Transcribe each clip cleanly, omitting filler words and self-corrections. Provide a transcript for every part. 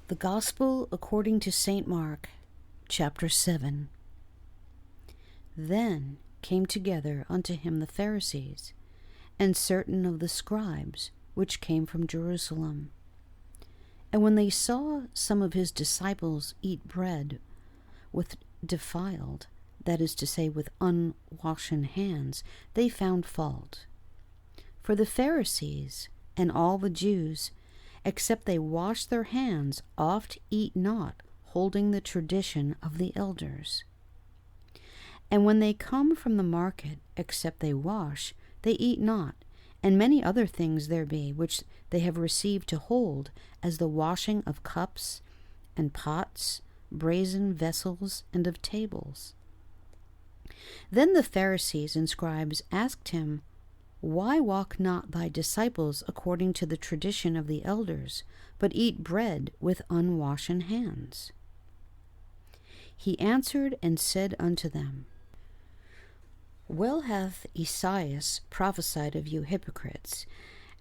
The Gospel according to St. Mark, chapter 7. Then came together unto him the Pharisees, and certain of the scribes, which came from Jerusalem. And when they saw some of his disciples eat bread with defiled, that is to say, with unwashen hands, they found fault. For the Pharisees and all the Jews, except they wash their hands, oft eat not, holding the tradition of the elders. And when they come from the market, except they wash, they eat not, and many other things there be, which they have received to hold, as the washing of cups and pots, brazen vessels, and of tables. Then the Pharisees and scribes asked him, Why walk not thy disciples according to the tradition of the elders, but eat bread with unwashen hands? He answered and said unto them, Well hath Esaias prophesied of you hypocrites,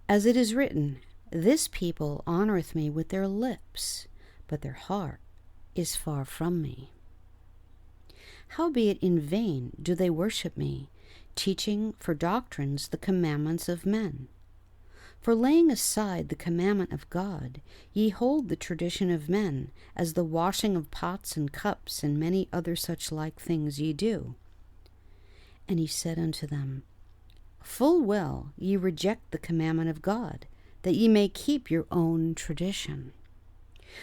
as it is written, This people honoureth me with their lips, but their heart is far from me. Howbeit in vain do they worship me, teaching for doctrines the commandments of men. For laying aside the commandment of God, ye hold the tradition of men, as the washing of pots and cups, and many other such like things ye do. And he said unto them, Full well ye reject the commandment of God, that ye may keep your own tradition.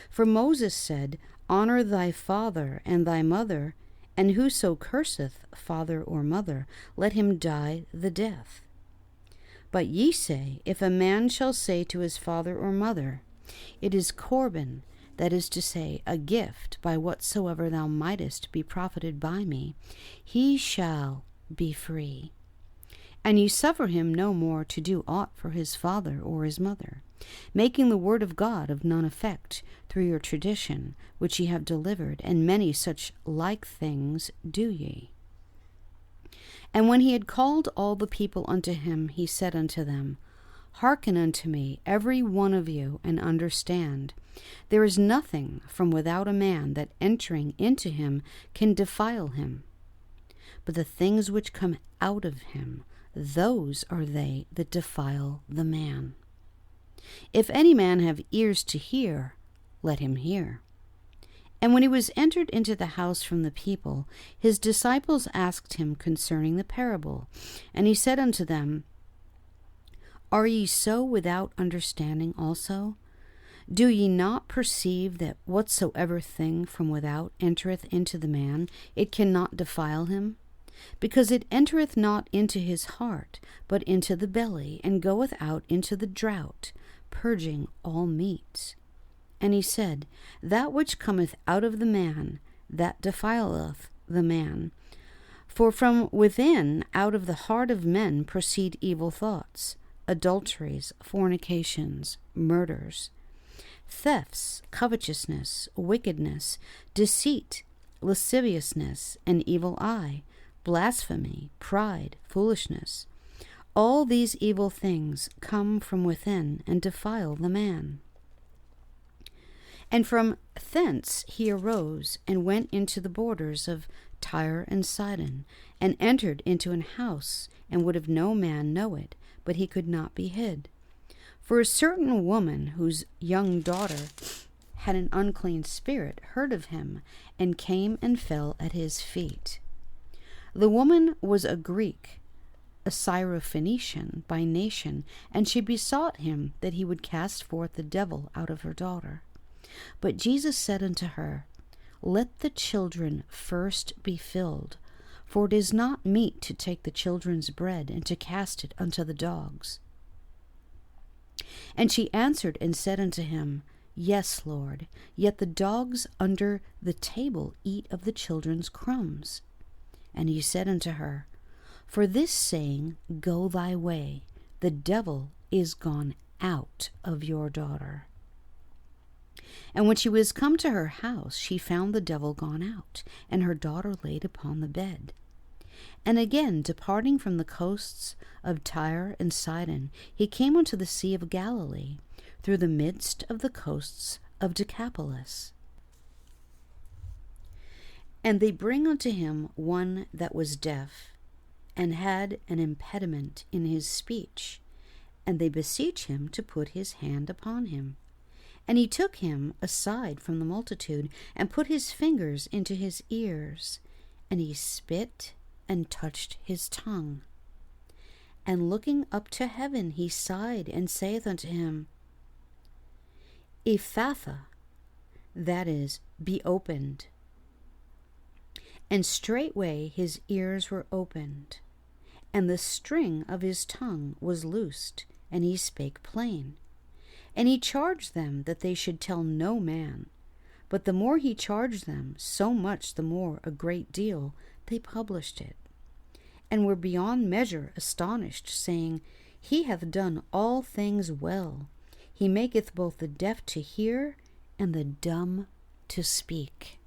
For Moses said, Honour thy father and thy mother, and whoso curseth father or mother, let him die the death. But ye say, If a man shall say to his father or mother, It is Corban, that is to say, a gift, by whatsoever thou mightest be profited by me, he shall be free. And ye suffer him no more to do aught for his father or his mother, making the word of God of none effect through your tradition, which ye have delivered, and many such like things do ye. And when he had called all the people unto him, he said unto them, Hearken unto me, every one of you, and understand. There is nothing from without a man that entering into him can defile him. But the things which come out of him, those are they that defile the man. If any man have ears to hear, let him hear. And when he was entered into the house from the people, his disciples asked him concerning the parable. And he said unto them, Are ye so without understanding also? Do ye not perceive that whatsoever thing from without entereth into the man, it cannot defile him? Because it entereth not into his heart, but into the belly, and goeth out into the draught, purging all meats. And he said, That which cometh out of the man, that defileth the man. For from within, out of the heart of men, proceed evil thoughts, adulteries, fornications, murders, thefts, covetousness, wickedness, deceit, lasciviousness, an evil eye, blasphemy, pride, foolishness. All these evil things come from within and defile the man. And from thence he arose and went into the borders of Tyre and Sidon, and entered into an house, and would have no man know it, but he could not be hid. For a certain woman whose young daughter had an unclean spirit heard of him, and came and fell at his feet. The woman was a Greek, a Syrophoenician by nation, and she besought him that he would cast forth the devil out of her daughter. But Jesus said unto her, Let the children first be filled, for it is not meet to take the children's bread and to cast it unto the dogs. And she answered and said unto him, Yes, Lord, yet the dogs under the table eat of the children's crumbs. And he said unto her, For this saying, go thy way, the devil is gone out of your daughter. And when she was come to her house, she found the devil gone out, and her daughter laid upon the bed. And again, departing from the coasts of Tyre and Sidon, he came unto the sea of Galilee, through the midst of the coasts of Decapolis. And they bring unto him one that was deaf, and had an impediment in his speech, and they beseech him to put his hand upon him. And he took him aside from the multitude, and put his fingers into his ears, and he spit and touched his tongue. And looking up to heaven, he sighed, and saith unto him, Ephphatha, that is, be opened. And straightway his ears were opened, and the string of his tongue was loosed, and he spake plain. And he charged them that they should tell no man. But the more he charged them, so much the more a great deal they published it, and were beyond measure astonished, saying, He hath done all things well. He maketh both the deaf to hear, and the dumb to speak.